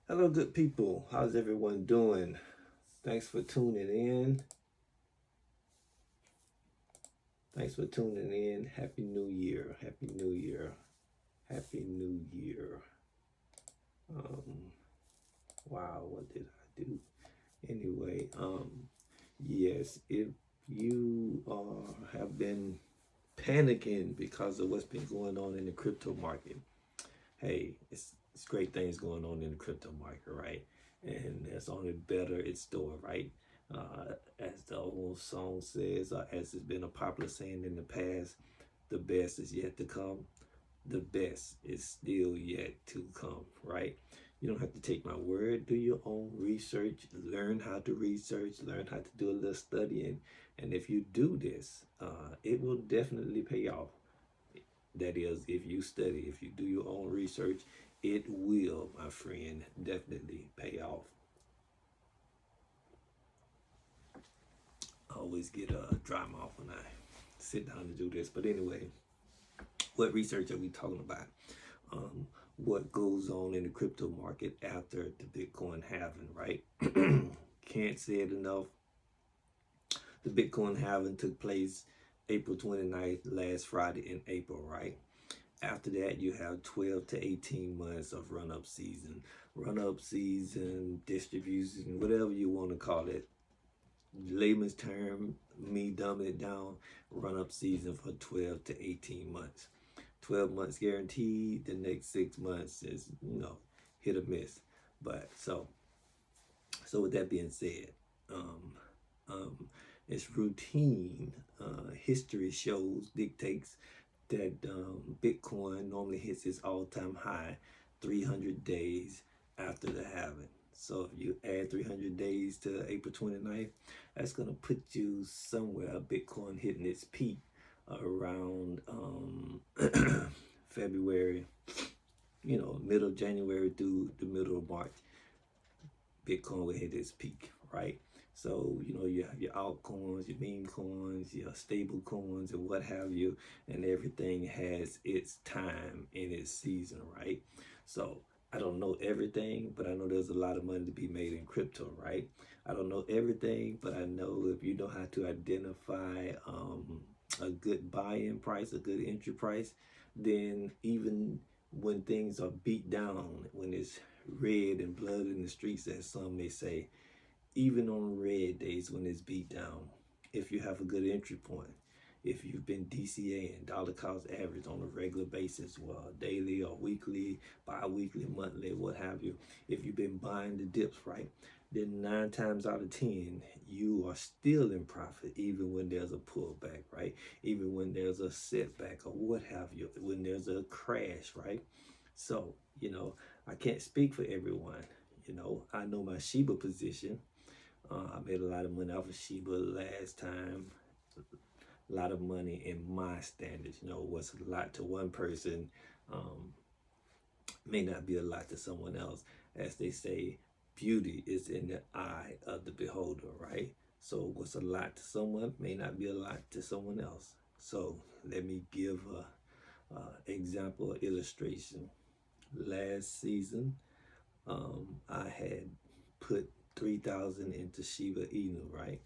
Hello, good people. How's everyone doing? Thanks for tuning in. Thanks for tuning in. Happy New Year. Happy New Year. Happy New Year. Um, wow, what did I do? Anyway, yes, if you have been panicking because of what's been going on in the crypto market, hey, it's great things going on in the crypto market, right? And there's only better in store, right? As the old song says, as it's been a popular saying in the past, the best is yet to come. The best is still yet to come, right? You don't have to take my word. Do your own research. Learn how to research. Learn how to do a little studying. And if you do this, it will definitely pay off. That is, if you study, if you do your own research, it will, my friend, definitely pay off. I always get a dry mouth when I sit down to do this. But anyway, what research are we talking about? Um, what goes on in the crypto market after the Bitcoin halving, right? Can't say it enough. The Bitcoin halving took place April 29th, last Friday in April, right? After that, you have 12 to 18 months of run up season, distribution, whatever you want to call it. Layman's term, me dumbing it down, run up season for 12 to 18 months. 12 months guaranteed, the next 6 months is, hit or miss. But so with that being said, um, um, it's routine. History shows, dictates that Bitcoin normally hits its all-time high 300 days after the halving. So if you add 300 days to April 29th, that's going to put you somewhere, Bitcoin hitting its peak around February, middle of January through the middle of March. Bitcoin will hit its peak, right? So, you have your altcoins, your meme coins, your stable coins, and what have you, and everything has its time in its season, right? So, I don't know everything, but I know there's a lot of money to be made in crypto, right? I don't know everything, but I know if you know how to identify a good buy-in price, a good entry price, then even when things are beat down, when it's red and blood in the streets, as some may say, even on red days when it's beat down, if you have a good entry point, if you've been DCAing, dollar cost average on a regular basis, well, daily or weekly, bi-weekly, monthly, what have you, if you've been buying the dips, right, then 9 times out of 10, you are still in profit, even when there's a pullback, right? Even when there's a setback or what have you, when there's a crash, right? So, I can't speak for everyone. I know my Shiba position. I made a lot of money off of Shiba last time. A lot of money in my standards. What's a lot to one person um, may not be a lot to someone else. As they say, beauty is in the eye of the beholder, right? So what's a lot to someone may not be a lot to someone else. So let me give a example, illustration. Last season, I had put 3,000 into Shiba Inu, right?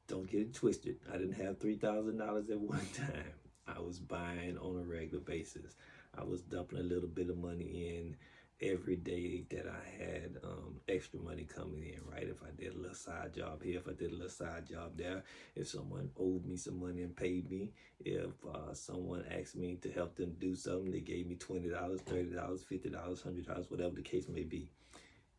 Don't get it twisted. I didn't have $3,000 at one time. I was buying on a regular basis. I was dumping a little bit of money in every day that I had extra money coming in, right? If I did a little side job here, if I did a little side job there, if someone owed me some money and paid me, if someone asked me to help them do something, they gave me $20, $30, $50, $100, whatever the case may be.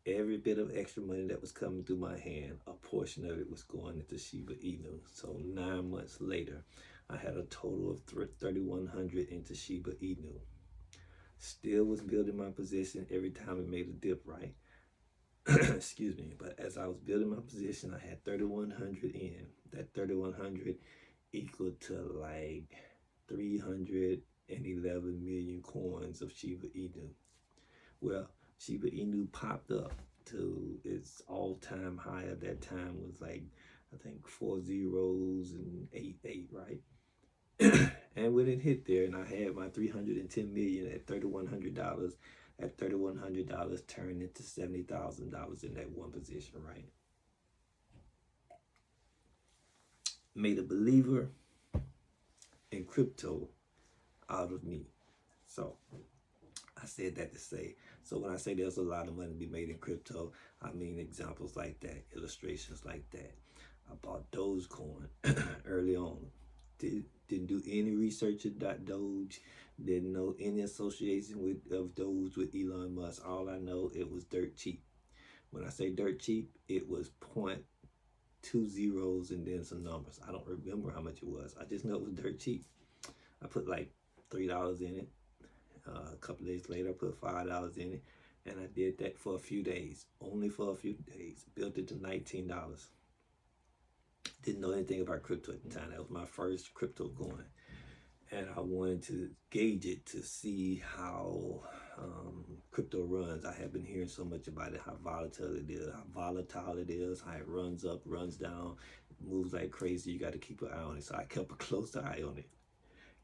Every bit of extra money that was coming through my hand, a portion of it was going into Shiba Inu. So 9 months later, I had a total of 3,100 into Shiba Inu. Still was building my position every time it made a dip, right? Excuse me. But as I was building my position, I had 3,100 in. That 3,100 equal to like 311 million coins of Shiba Inu. Well, Shiba Inu popped up to its all-time high at that time was like, I think 4 zeros and 88, right? And when it hit there and I had my 310 million at $3,100, at $3,100 turned into $70,000 in that one position, right? Made a believer in crypto out of me. So I said that to say, so when I say there's a lot of money to be made in crypto, I mean examples like that, illustrations like that. I bought Dogecoin early on. Didn't do any research about Doge. Didn't know any association of Doge with Elon Musk. All I know, it was dirt cheap. When I say dirt cheap, it was point two zeros and then some numbers. I don't remember how much it was. I just know it was dirt cheap. I put like $3 in it. A couple days later, I put $5 in it, and I did that for a few days, only for a few days. Built it to $19. Didn't know anything about crypto at the time. That was my first crypto coin, and I wanted to gauge it to see how crypto runs. I have been hearing so much about it, how volatile it is, how it runs up, runs down, moves like crazy. You got to keep an eye on it. So I kept a close eye on it.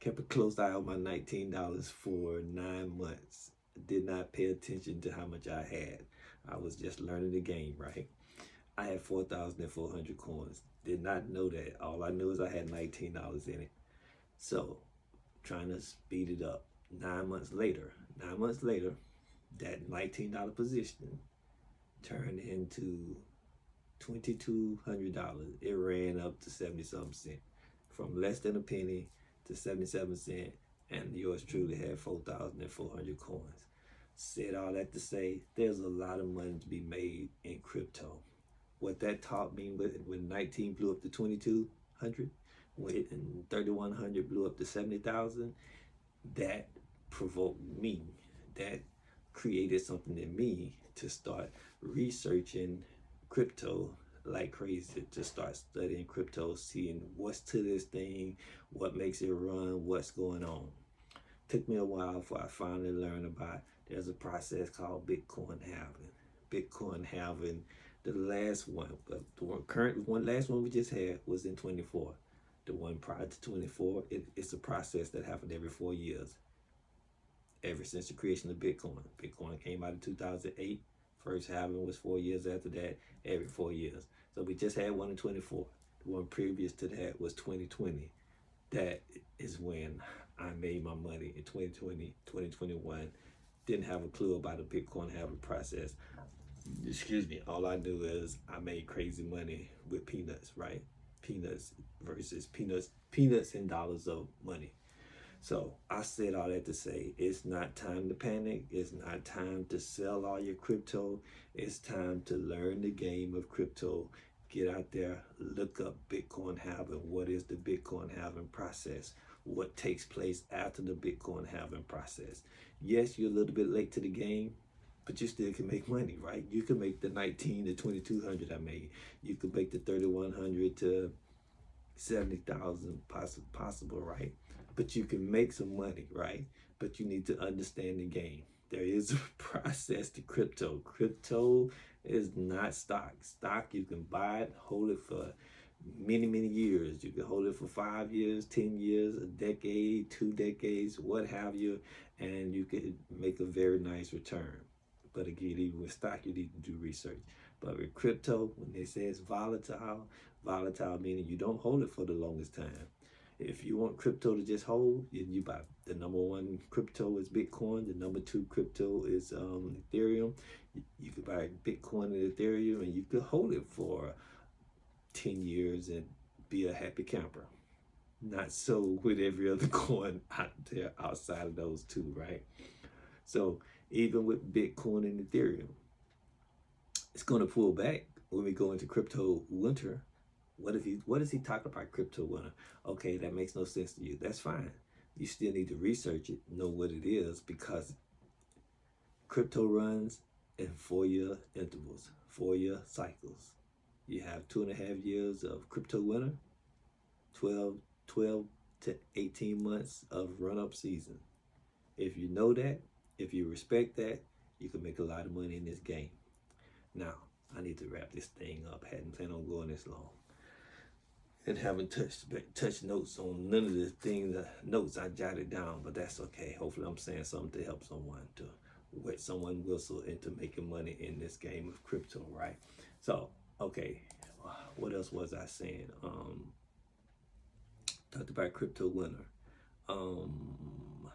Kept a close eye on my $19 for 9 months. Did not pay attention to how much I had. I was just learning the game, right? I had 4,400 coins. Did not know that. All I knew is I had $19 in it. So, trying to speed it up. 9 months later, that $19 position turned into $2,200. It ran up to 70-something cents. From less than a penny to 77 cents, and yours truly had 4,400 coins. Said all that to say, there's a lot of money to be made in crypto. What that taught me when 19 blew up to 2,200, when 3,100 blew up to 70,000, that provoked me. That created something in me to start researching crypto like crazy, to start studying crypto, seeing what's to this thing, what makes it run, what's going on. Took me a while before I finally learned about there's a process called Bitcoin halving. Bitcoin halving, the last one, but last one we just had was in 24. The one prior to 24, it's a process that happened every 4 years. Ever since the creation of Bitcoin. Bitcoin came out in 2008. First halving was 4 years after that, every 4 years. So we just had one in 24. The one previous to that was 2020. That is when I made my money in 2020, 2021. Didn't have a clue about the Bitcoin halving process. Excuse me. All I knew is I made crazy money with peanuts, right? Peanuts versus peanuts and dollars of money. So I said all that to say, it's not time to panic. It's not time to sell all your crypto. It's time to learn the game of crypto. Get out there, look up Bitcoin halving. What is the Bitcoin halving process? What takes place after the Bitcoin halving process? Yes, you're a little bit late to the game, but you still can make money, right? You can make the 19 to 2,200 I made. You can make the 3,100 to 70,000 possible, right? But you can make some money, right? But you need to understand the game. There is a process to crypto. Crypto is not stock. Stock, you can buy it, hold it for many, many years. You can hold it for 5 years, 10 years, a decade, 2 decades, what have you, and you can make a very nice return. But again, even with stock, you need to do research. But with crypto, when they say it's volatile meaning you don't hold it for the longest time. If you want crypto to just hold, you buy the number one crypto is Bitcoin. The number two crypto is Ethereum. You could buy Bitcoin and Ethereum, and you could hold it for 10 years and be a happy camper. Not so with every other coin out there outside of those two, right? So even with Bitcoin and Ethereum, it's going to pull back when we go into crypto winter. What is he talking about crypto winter? Okay, that makes no sense to you. That's fine. You still need to research it, know what it is, because crypto runs in 4-year intervals, 4-year cycles. You have 2.5 years of crypto winter, 12 to 18 months of run-up season. If you know that, if you respect that, you can make a lot of money in this game. Now, I need to wrap this thing up. Hadn't planned on going this long. And haven't touched notes on none of the notes I jotted down, but that's okay. Hopefully I'm saying something to help someone to wet someone whistle into making money in this game of crypto, right? So, okay, what else was I saying? Talked about crypto winter. Um,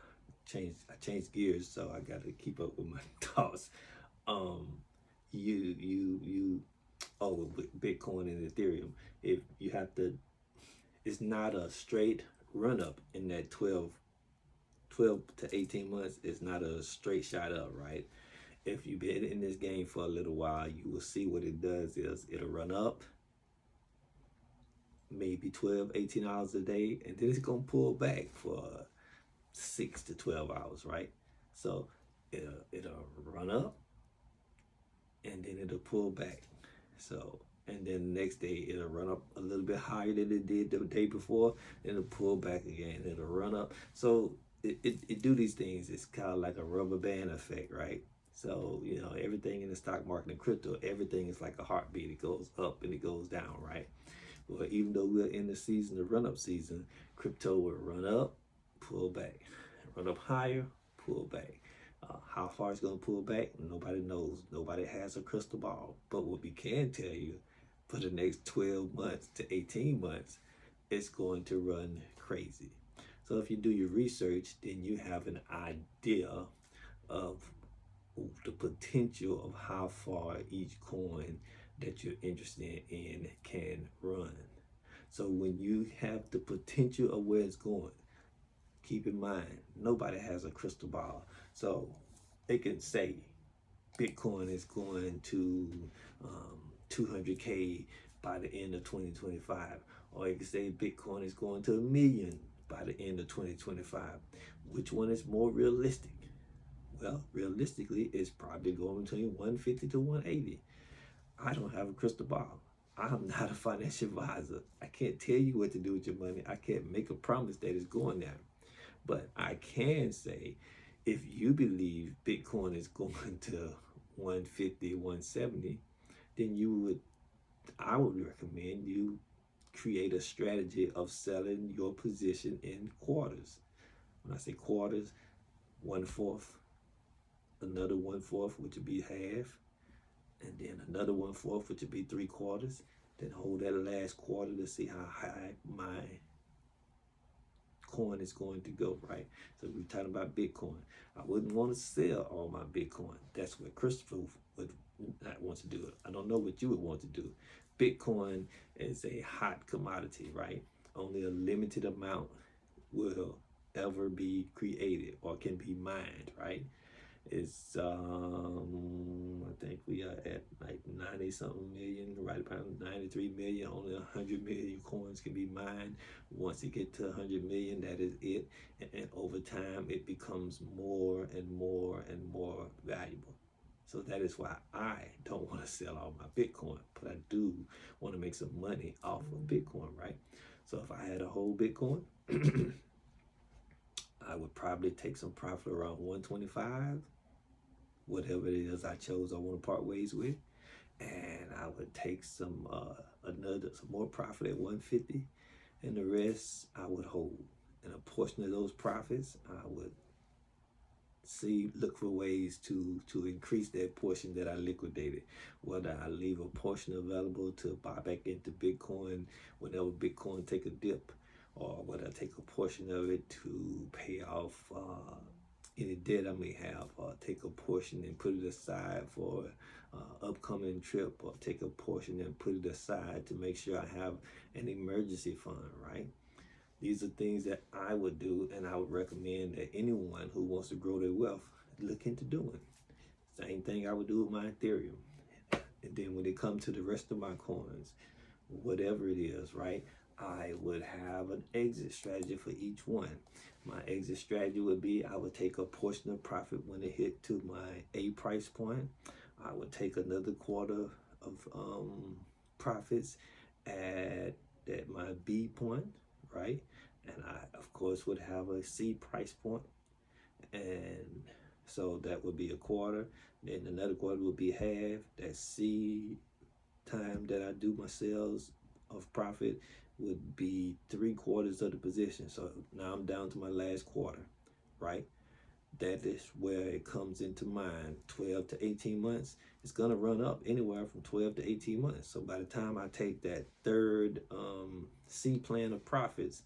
I changed gears, so I got to keep up with my thoughts. Um, you. Oh, with Bitcoin and Ethereum, if you have to, it's not a straight run up in that 12 to 18 months. It's not a straight shot up, right? If you've been in this game for a little while, you will see what it does is it'll run up maybe 12, 18 hours a day, and then it's going to pull back for 6 to 12 hours, right? So it'll run up and then it'll pull back. So, and then the next day it'll run up a little bit higher than it did the day before, then it'll pull back again, it'll run up. So it do these things. It's kind of like a rubber band effect, right? So, everything in the stock market and crypto, everything is like a heartbeat. It goes up and it goes down, right? Well, even though we're in the season, the run up season, crypto will run up, pull back, run up higher, pull back. How far it's going to pull back, nobody knows. Nobody has a crystal ball. But what we can tell you, for the next 12 months to 18 months, it's going to run crazy. So if you do your research, then you have an idea of the potential of how far each coin that you're interested in can run. So when you have the potential of where it's going, keep in mind, nobody has a crystal ball. So they can say Bitcoin is going to 200K by the end of 2025. Or you can say Bitcoin is going to 1 million by the end of 2025. Which one is more realistic? Well, realistically, it's probably going between 150 to 180. I don't have a crystal ball. I'm not a financial advisor. I can't tell you what to do with your money. I can't make a promise that it's going there. But I can say, if you believe Bitcoin is going to 150, 170, then I would recommend you create a strategy of selling your position in quarters. When I say quarters, 1/4, another 1/4, which would be half, and then another 1/4, which would be 3/4. Then hold that last quarter to see how high my coin is going to go, right? So we're talking about Bitcoin. I wouldn't want to sell all my Bitcoin. That's what Christopher would not want to do. I don't know what you would want to do. Bitcoin is a hot commodity, right? Only a limited amount will ever be created or can be mined, right? It's I think we are at like 90 something million, right about 93 million. Only 100 million coins can be mined. Once it get to 100 million, that is it. And over time, it becomes more and more and more valuable. So that is why I don't want to sell all my Bitcoin, but I do want to make some money off of Bitcoin, right? So if I had a whole Bitcoin, I would probably take some profit around 125, whatever it is I chose I want to part ways with, and I would take some more profit at 150, and the rest I would hold. And a portion of those profits I would look for ways to increase that portion that I liquidated. Whether I leave a portion available to buy back into Bitcoin whenever Bitcoin take a dip, or whether I take a portion of it to pay off any debt I may have, or take a portion and put it aside for upcoming trip, or take a portion and put it aside to make sure I have an emergency fund, right? These are things that I would do, and I would recommend that anyone who wants to grow their wealth look into doing. Same thing I would do with my Ethereum. And then when it comes to the rest of my coins, whatever it is, right, I would have an exit strategy for each one. My exit strategy would be I would take a portion of profit when it hit to my A price point. I would take another quarter of profits at my B point, right? And I, of course, would have a C price point. And so that would be a quarter. Then another quarter would be half. That C time that I do my sales of profit would be 3/4 of the position. So now I'm down to my last quarter, right? that is where it comes into mind. 12 to 18 months, it's going to run up anywhere from 12 to 18 months. So by the time I take that third C plan of profits,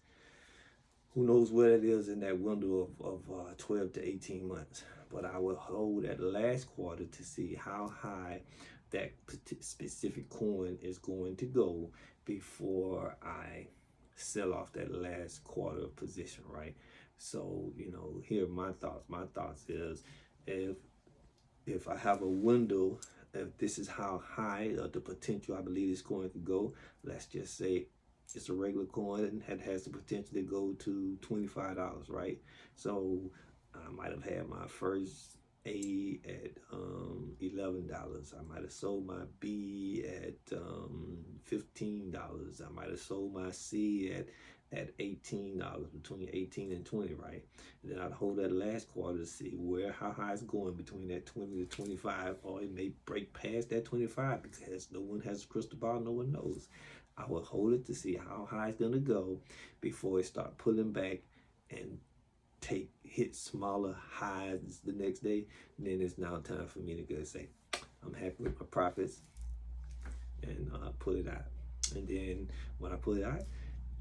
who knows what it is in that window of 12 to 18 months. But I will hold that last quarter to see how high that specific coin is going to go before I sell off that last quarter position, right? So, here are my thoughts. My thoughts is if I have a window, if this is how high the potential I believe this coin could go, let's just say it's a regular coin that has the potential to go to $25, right? So I might have had my first A at $11. I might have sold my B at $15. I might have sold my C at $18, between 18 and 20, right? And then I'd hold that last quarter to see how high it's going between that 20 to 25, or it may break past that 25 because no one has a crystal ball, no one knows. I will hold it to see how high it's gonna go before it start pulling back and hit smaller highs the next day. And then it's now time for me to go say, I'm happy with my profits, and pull it out. And then when I pull it out,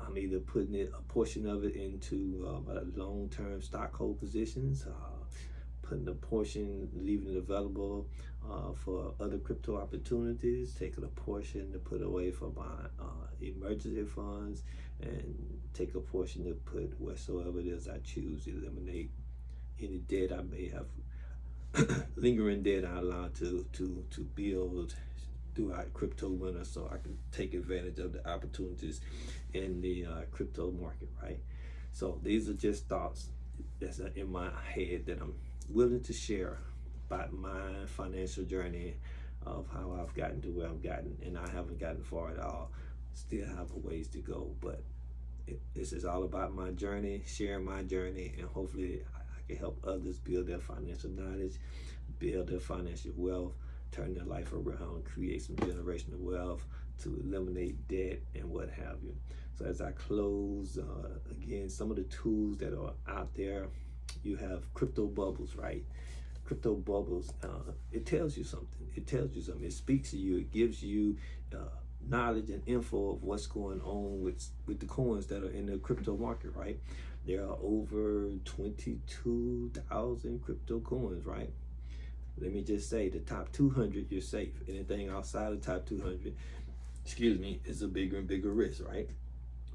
I'm either putting a portion of it into long-term stock hold positions, putting a portion, leaving it available for other crypto opportunities, taking a portion to put away for my emergency funds, and take a portion to put whatsoever it is I choose, eliminate any debt I may have, lingering debt I allow to build throughout crypto winter, so I can take advantage of the opportunities in the crypto market, right? So these are just thoughts that's in my head that I'm willing to share about my financial journey of how I've gotten to where I've gotten, and I haven't gotten far at all. Still have a ways to go, but this is all about my journey, sharing my journey, and hopefully I can help others build their financial knowledge, build their financial wealth, turn their life around, create some generational wealth, to eliminate debt and what have you. So as I close, again, some of the tools that are out there, you have crypto bubbles, right? Crypto bubbles, it tells you something. It tells you something. It speaks to you. It gives you knowledge and info of what's going on with the coins that are in the crypto market, right? There are over 22,000 crypto coins, right? Let me just say the top 200, you're safe. Anything outside the top 200, is a bigger and bigger risk, right?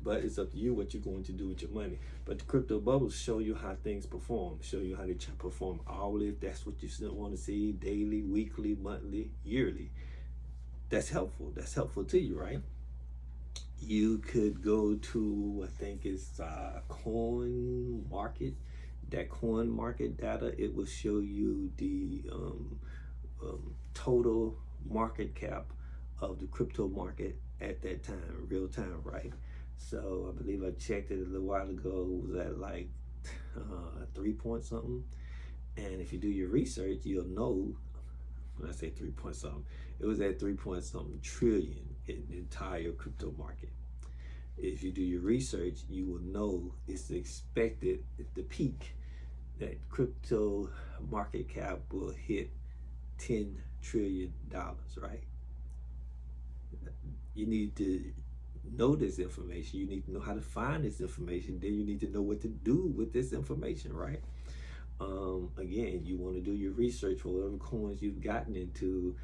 But it's up to you what you're going to do with your money. But the crypto bubbles show you how things perform, show you how they perform hourly, if that's what you still want to see, daily, weekly, monthly, yearly. That's helpful. That's helpful to you, right? You could go to, I think it's Coin Market. That Coin Market data, it will show you the total market cap of the crypto market at that time, real time, right? So I believe I checked it a little while ago. It was at like 3 point something. And if you do your research, you'll know, when I say 3 point something, it was at 3 point something trillion in the entire crypto market. If you do your research, you will know it's expected at the peak that crypto market cap will hit $10 trillion, right? You need to know this information. You need to know how to find this information. Then you need to know what to do with this information, right? Again, you want to do your research for whatever coins you've gotten into.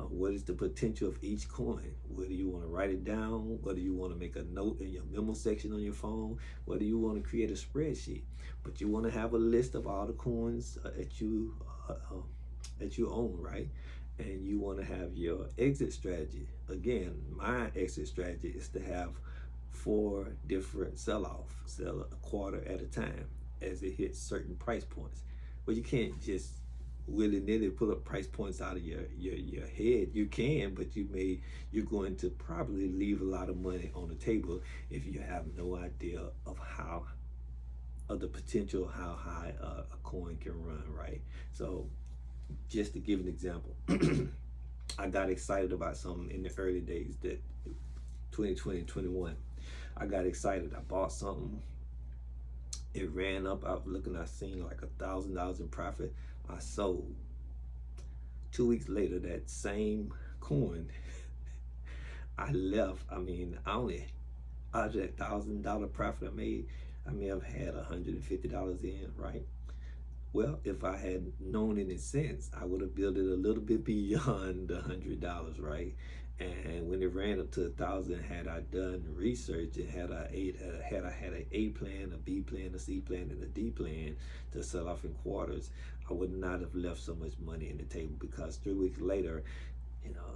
What is the potential of each coin? Whether you want to write it down, whether you want to make a note in your memo section on your phone, whether you want to create a spreadsheet. But you want to have a list of all the coins that you own, right? And you want to have your exit strategy. Again, my exit strategy is to have 4 different sell a quarter at a time as it hits certain price points. But you can't just willy-nilly pull up price points out of your head. You can, but you're going to probably leave a lot of money on the table if you have no idea of the potential, how high a coin can run, right? So just to give an example, I got excited about something in the early days, that 2020, 21. I got excited. I bought something It ran up. I was looking, I seen like $1,000 in profit. I sold. 2 weeks later, that same coin, I left. I mean, I only out of that $1,000 profit I made, I may have had $150 in, right? Well, if I had known in its sense, I would have built it a little bit beyond the $100, right? And when it ran up to 1,000, had I done research and had I had an A plan, a B plan, a C plan, and a D plan to sell off in quarters, I would not have left so much money in the table, because 3 weeks later,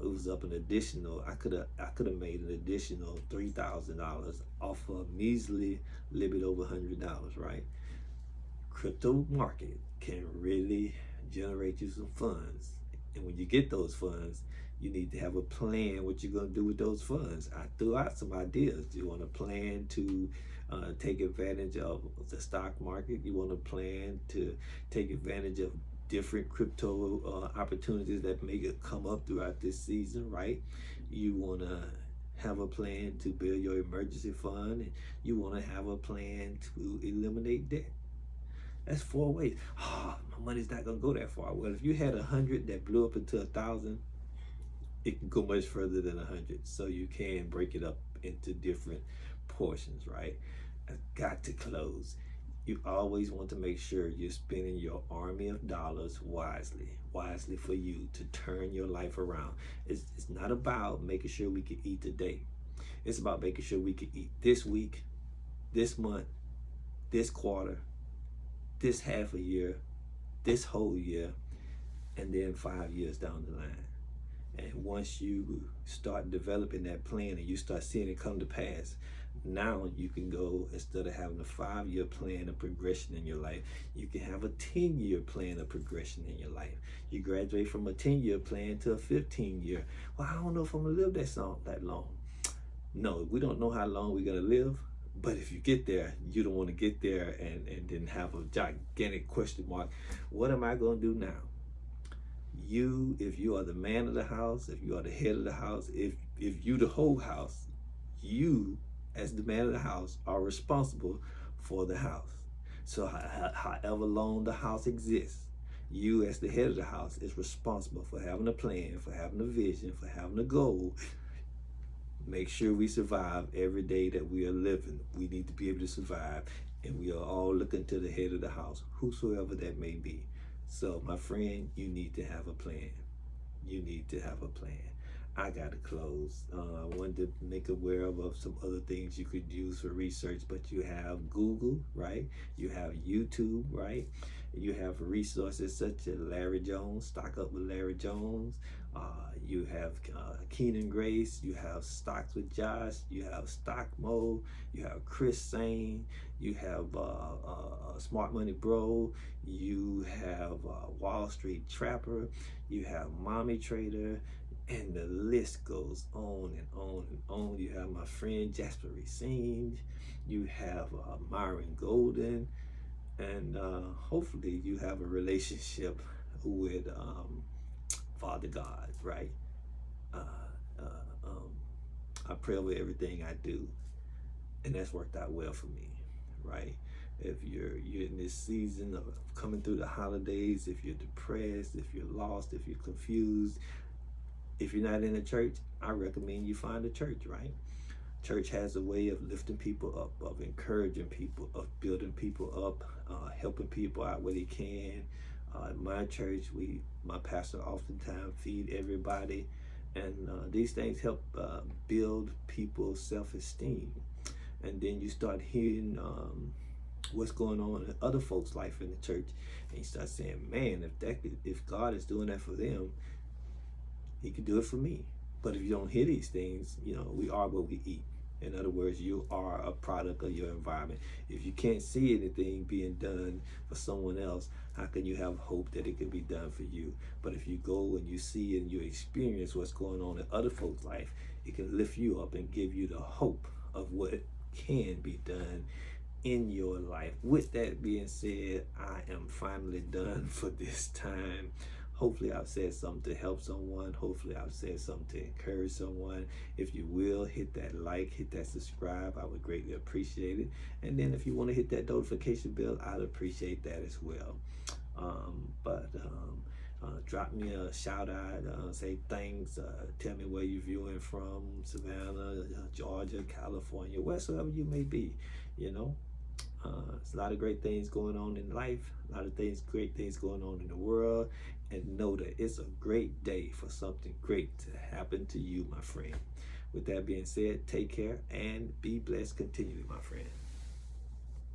it was up an additional. I could have made an additional $3,000 off of measly little bit over $100, right? Crypto market can really generate you some funds. And when you get those funds, you need to have a plan what you're going to do with those funds. I threw out some ideas. You want to plan to take advantage of the stock market. You want to plan to take advantage of different crypto opportunities that may come up throughout this season, right? You want to have a plan to build your emergency fund, and you want to have a plan to eliminate debt. That's 4 ways. My money's not gonna go that far. Well, if you had 100 that blew up into 1,000, it can go much further than 100. So you can break it up into different portions, right? I got to close. You always want to make sure you're spending your army of dollars wisely for you to turn your life around. It's not about making sure we can eat today. It's about making sure we can eat this week, this month, this quarter, this half a year, this whole year, and then 5 years down the line. And once you start developing that plan and you start seeing it come to pass, now you can go, instead of having a 5-year plan of progression in your life, you can have a 10-year plan of progression in your life. You graduate from a 10-year plan to a 15-year. Well, I don't know if I'm gonna live that long. No, we don't know how long we're gonna live. But if you get there, you don't want to get there and then have a gigantic question mark. What am I going to do now? If you are the man of the house, if you are the head of the house, if you the whole house, you as the man of the house are responsible for the house. So however long the house exists, you as the head of the house is responsible for having a plan, for having a vision, for having a goal. Make sure we survive every day that we are living. We need to be able to survive, and we are all looking to the head of the house, whosoever that may be. So, my friend, you need to have a plan. You need to have a plan. I got to close. I wanted to make aware of some other things you could use for research, but you have Google, right? You have YouTube, right? You have resources such as Larry Jones, Stock Up with Larry Jones. You have Keenan Grace. You have Stocks with Josh. You have Stock Mode. You have Chris Sane. You have Smart Money Bro. You have Wall Street Trapper. You have Mommy Trader. And the list goes on and on and on. You have my friend Jasper Racine. You have Myron Golden. And hopefully you have a relationship with Father God, right? Uh, I pray over everything I do, and that's worked out well for me, right? If you're in this season of coming through the holidays, if you're depressed, if you're lost, if you're confused, if you're not in a church, I recommend you find a church, right? Church has a way of lifting people up, of encouraging people, of building people up, helping people out where they can. In my church, my pastor oftentimes feed everybody, and these things help build people's self-esteem. And then you start hearing what's going on in other folks' life in the church, and you start saying, "Man, if God is doing that for them, He can do it for me." But if you don't hear these things, we are what we eat. In other words, you are a product of your environment. If you can't see anything being done for someone else, how can you have hope that it can be done for you? But if you go and you see and you experience what's going on in other folks' life, it can lift you up and give you the hope of what can be done in your life. With that being said, I am finally done for this time. hopefully I've said something to help someone. Hopefully I've said something to encourage someone. If you will, hit that like, hit that subscribe. I would greatly appreciate it. And then if you want to hit that notification bell, I'd appreciate that as well. Drop me a shout out, say thanks, tell me where you're viewing from, Savannah, Georgia, California, wheresoever you may be. You know, there's a lot of great things going on in life, a lot of great things going on in the world, and know that it's a great day for something great to happen to you, my friend. With that being said, take care and be blessed continually, my friend.